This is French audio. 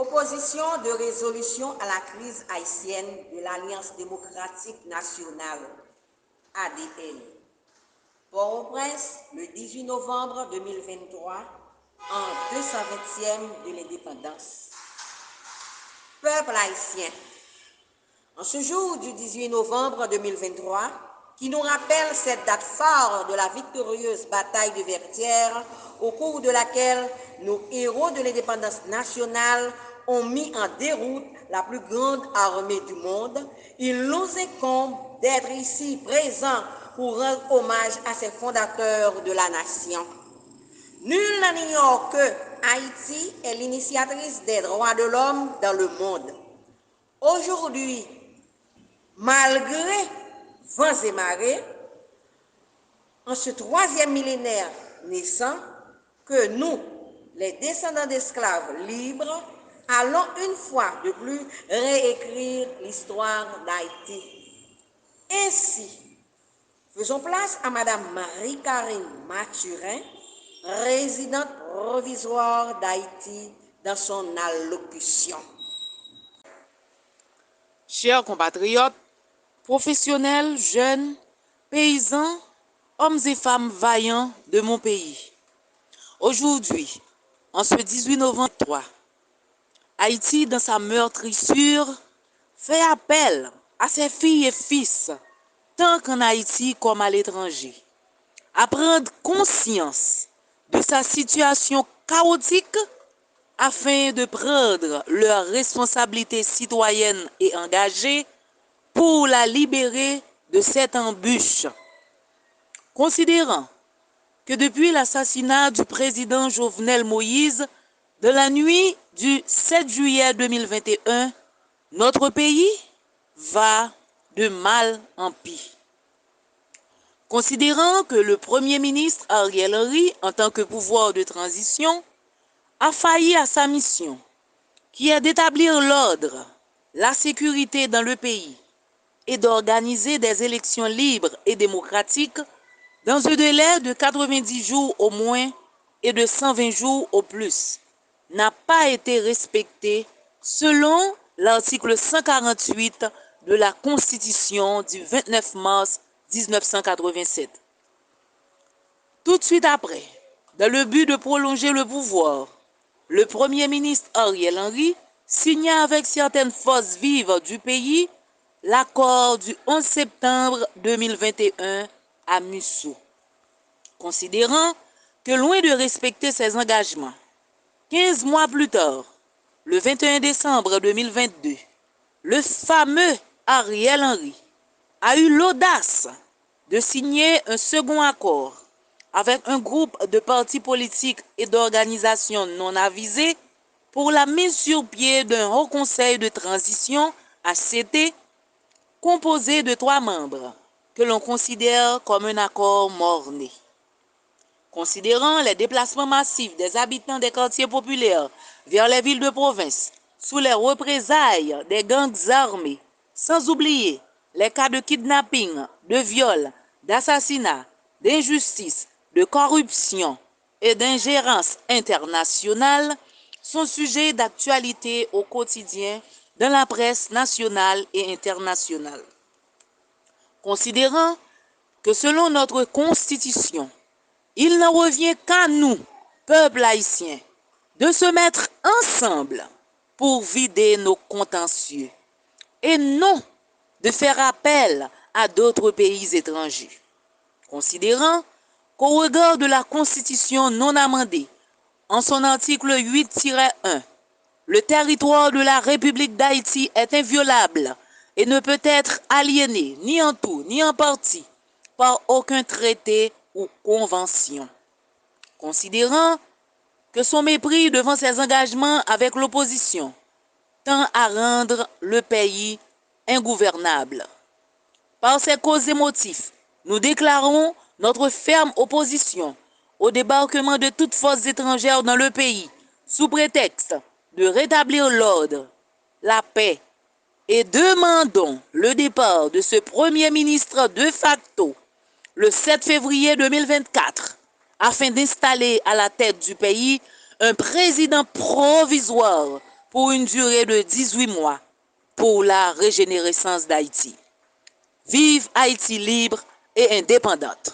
Proposition de résolution à la crise haïtienne de l'Alliance démocratique nationale, ADN. Port-au-Prince, le 18 novembre 2023, en 220e de l'indépendance. Peuple haïtien, en ce jour du 18 novembre 2023, qui nous rappelle cette date phare de la victorieuse bataille de Vertières, au cours de laquelle nos héros de l'indépendance nationale ont mis en déroute la plus grande armée du monde, il nous incombe d'être ici présents pour rendre hommage à ces fondateurs de la nation. Nul n'ignore que Haïti est l'initiatrice des droits de l'homme dans le monde. Aujourd'hui, malgré vents et marées, en ce troisième millénaire naissant, que nous, les descendants d'esclaves libres, allons une fois de plus réécrire l'histoire d'Haïti. Ainsi, faisons place à Madame Marie-Karine Mathurin, résidente provisoire d'Haïti, dans son allocution. Chers compatriotes, professionnels, jeunes, paysans, hommes et femmes vaillants de mon pays. Aujourd'hui, en ce 18 novembre 3, Haïti, dans sa meurtrissure, fait appel à ses filles et fils, tant qu'en Haïti comme à l'étranger, à prendre conscience de sa situation chaotique afin de prendre leurs responsabilités citoyennes et engagées pour la libérer de cette embûche. Considérant que depuis l'assassinat du président Jovenel Moïse, de la nuit du 7 juillet 2021, notre pays va de mal en pis. Considérant que le Premier ministre Ariel Henry, en tant que pouvoir de transition, a failli à sa mission, qui est d'établir l'ordre, la sécurité dans le pays et d'organiser des élections libres et démocratiques dans un délai de 90 jours au moins et de 120 jours au plus, n'a pas été respecté selon l'article 148 de la Constitution du 29 mars 1987. Tout de suite après, dans le but de prolonger le pouvoir, le Premier ministre Ariel Henry signa avec certaines forces vives du pays l'accord du 11 septembre 2021 à Musso. Considérant que loin de respecter ses engagements, 15 mois plus tard, le 21 décembre 2022, le fameux Ariel Henry a eu l'audace de signer un second accord avec un groupe de partis politiques et d'organisations non avisées pour la mise sur pied d'un haut conseil de transition, HCT, composé de 3 membres, que l'on considère comme un accord mort-né. Considérant les déplacements massifs des habitants des quartiers populaires vers les villes de province, sous les représailles des gangs armés, sans oublier les cas de kidnapping, de viol, d'assassinat, d'injustice, de corruption et d'ingérence internationale, sont sujets d'actualité au quotidien dans la presse nationale et internationale. Considérant que selon notre Constitution, il n'en revient qu'à nous, peuple haïtien, de se mettre ensemble pour vider nos contentieux et non de faire appel à d'autres pays étrangers. Considérant qu'au regard de la Constitution non amendée, en son article 8-1, le territoire de la République d'Haïti est inviolable et ne peut être aliéné ni en tout ni en partie par aucun traité ou convention. Considérant que son mépris devant ses engagements avec l'opposition tend à rendre le pays ingouvernable. Par ces causes et motifs, nous déclarons notre ferme opposition au débarquement de toutes forces étrangères dans le pays, sous prétexte de rétablir l'ordre, la paix, et demandons le départ de ce Premier ministre de facto le 7 février 2024, afin d'installer à la tête du pays un président provisoire pour une durée de 18 mois pour la régénérescence d'Haïti. Vive Haïti libre et indépendante!